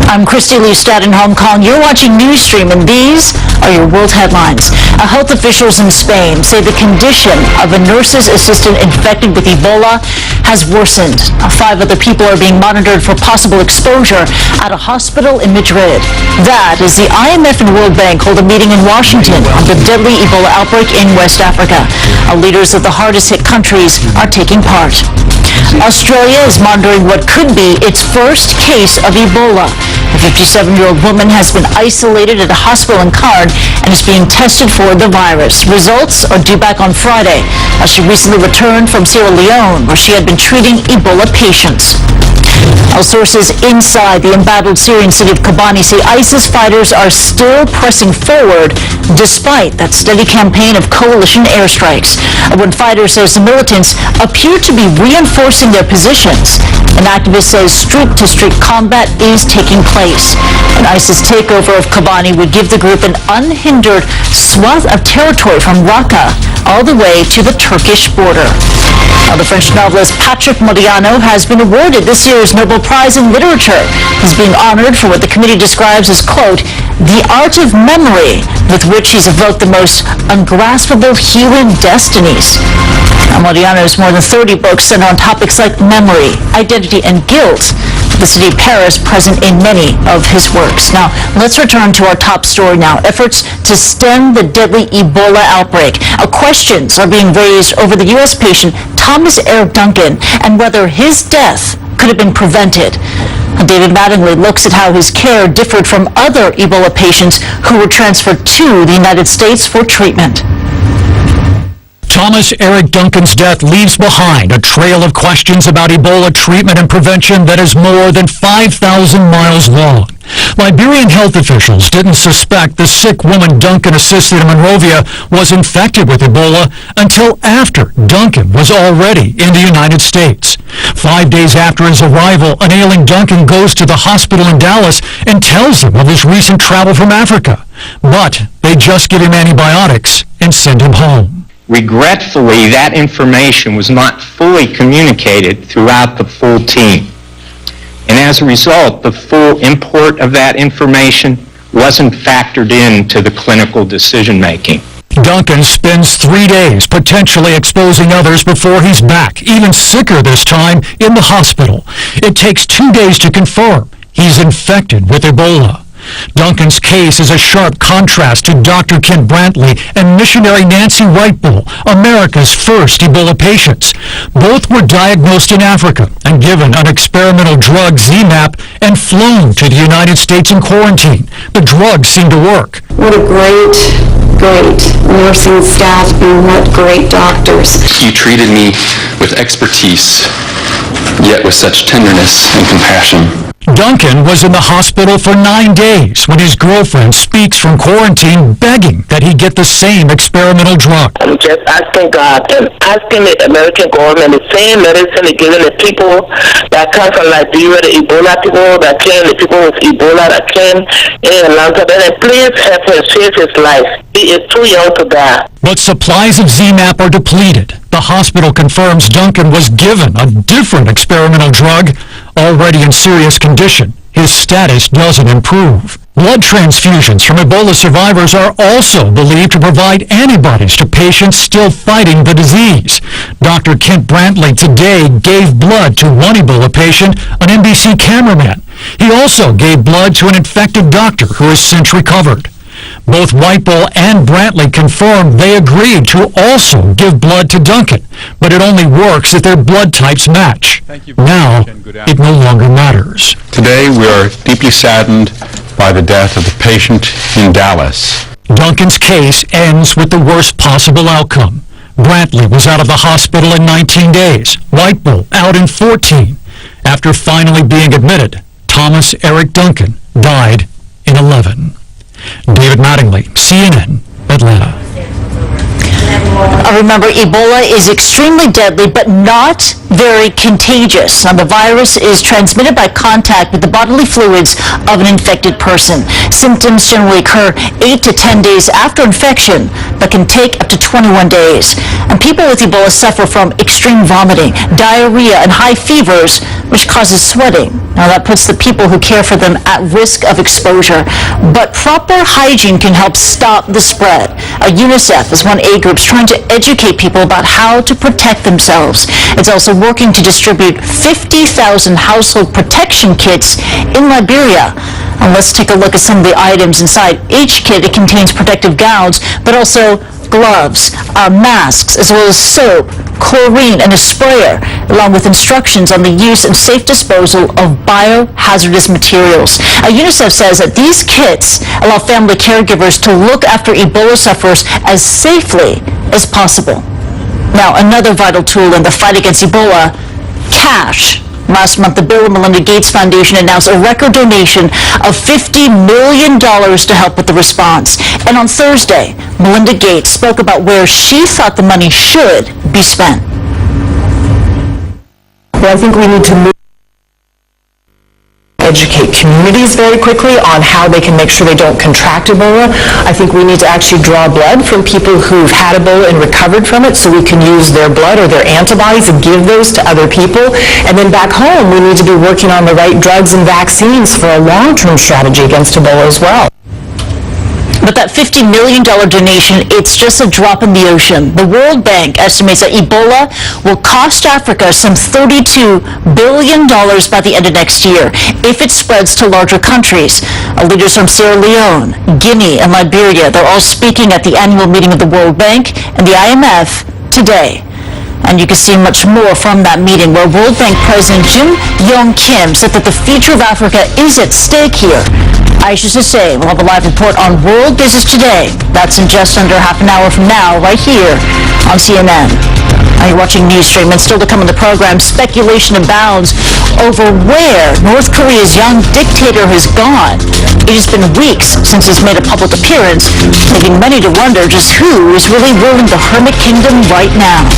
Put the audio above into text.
I'm Christy Lee Stadenholm calling. You're watching Newsstream, and these are your world headlines. Health officials in Spain say the condition of a nurse's assistant infected with Ebola has worsened. 5 other people are being monitored for possible exposure at a hospital in Madrid. That as the IMF and World Bank hold a meeting in Washington on the deadly Ebola outbreak in West Africa. Leaders of the hardest hit countries are taking part. Australia is monitoring what could be its first case of Ebola. A 57-year-old woman has been isolated at a hospital in Cairn and is being tested for the virus. Results are due back on Friday, as she recently returned from Sierra Leone, where she had been treating Ebola patients. Sources inside the embattled Syrian city of Kobani say ISIS fighters are still pressing forward despite that steady campaign of coalition airstrikes. One fighter says the militants appear to be reinforcing their positions. An activist says street-to-street combat is taking place. An ISIS takeover of Kobani would give the group an unhindered swath of territory from Raqqa all the way to the Turkish border. Now, the French novelist Patrick Modiano has been awarded this year's Nobel Prize in Literature. He's being honored for what the committee describes as, quote, the art of memory, with which he's evoked the most ungraspable human destinies. Now, Modiano's more than 30 books center on topics like memory, identity, and guilt. The city of Paris present in many of his works. Now, let's return to our top story now. Efforts to stem the deadly Ebola outbreak. Questions are being raised over the U.S. patient Thomas Eric Duncan and whether his death could have been prevented. David Mattingly looks at how his care differed from other Ebola patients who were transferred to the United States for treatment. Thomas Eric Duncan's death leaves behind a trail of questions about Ebola treatment and prevention that is more than 5,000 miles long. Liberian health officials didn't suspect the sick woman Duncan assisted in Monrovia was infected with Ebola until after Duncan was already in the United States. 5 days after his arrival, an ailing Duncan goes to the hospital in Dallas and tells them of his recent travel from Africa. But they just give him antibiotics and send him home. Regretfully, that information was not fully communicated throughout the full team. And as a result, the full import of that information wasn't factored into the clinical decision-making. Duncan spends 3 days potentially exposing others before he's back, even sicker this time, in the hospital. It takes 2 days to confirm he's infected with Ebola. Duncan's case is a sharp contrast to Dr. Kent Brantley and missionary Nancy Wrightbull, America's first Ebola patients. Both were diagnosed in Africa and given an experimental drug, ZMapp, and flown to the United States in quarantine. The drug seemed to work. What a great nursing staff and what great doctors. You treated me with expertise, yet with such tenderness and compassion. Duncan was in the hospital for 9 days when his girlfriend speaks from quarantine begging that he get the same experimental drug. I'm just asking God and asking the American government the same medicine they're giving the people that come from Liberia, the Ebola people that came, the people with Ebola that came in Atlanta. And please help him save his life. He is too young to die. But supplies of ZMapp are depleted. The hospital confirms Duncan was given a different experimental drug. Already in serious condition, his status doesn't improve. Blood transfusions from Ebola survivors are also believed to provide antibodies to patients still fighting the disease. Dr. Kent Brantley today gave blood to one Ebola patient, an NBC cameraman. He also gave blood to an infected doctor who has since recovered. Both Wrightbull and Brantley confirmed they agreed to also give blood to Duncan, but it only works if their blood types match. Now, it no longer matters. Today, we are deeply saddened by the death of the patient in Dallas. Duncan's case ends with the worst possible outcome. Brantley was out of the hospital in 19 days, Wrightbull out in 14. After finally being admitted, Thomas Eric Duncan died in 11. David Mattingly, CNN, Atlanta. Remember, Ebola is extremely deadly, but not very contagious. Now, the virus is transmitted by contact with the bodily fluids of an infected person. Symptoms generally occur 8 to 10 days after infection, but can take up to 21 days. And people with Ebola suffer from extreme vomiting, diarrhea, and high fevers, which causes sweating. Now, that puts the people who care for them at risk of exposure. But proper hygiene can help stop the spread. UNICEF is one aid group trying to educate people about how to protect themselves. It's also working to distribute 50,000 household protection kits in Liberia. And let's take a look at some of the items inside. Each kit, it contains protective gowns, but also gloves, masks, as well as soap, chlorine, and a sprayer, along with instructions on the use and safe disposal of biohazardous materials. UNICEF says that these kits allow family caregivers to look after Ebola sufferers as safely as possible. Now, another vital tool in the fight against Ebola, cash. Last month, the Bill and Melinda Gates Foundation announced a record donation of $50 million to help with the response. And on Thursday, Melinda Gates spoke about where she thought the money should be spent. Well, I think we need to educate communities very quickly on how they can make sure they don't contract Ebola. I think we need to actually draw blood from people who've had Ebola and recovered from it so we can use their blood or their antibodies and give those to other people. And then back home, we need to be working on the right drugs and vaccines for a long-term strategy against Ebola as well. But that $50 million donation, it's just a drop in the ocean. The World Bank estimates that Ebola will cost Africa some $32 billion by the end of next year if it spreads to larger countries. Leaders from Sierra Leone, Guinea, and Liberia, they're all speaking at the annual meeting of the World Bank and the IMF today. And you can see much more from that meeting where World Bank President Jim Yong Kim said that the future of Africa is at stake here. Aisha Sase will have a live report on World Business Today. That's in just under half an hour from now, right here on CNN. Now you're watching Newsstream, and still to come on the program, speculation abounds over where North Korea's young dictator has gone. It has been weeks since he's made a public appearance, leaving many to wonder just who is really ruling the Hermit Kingdom right now.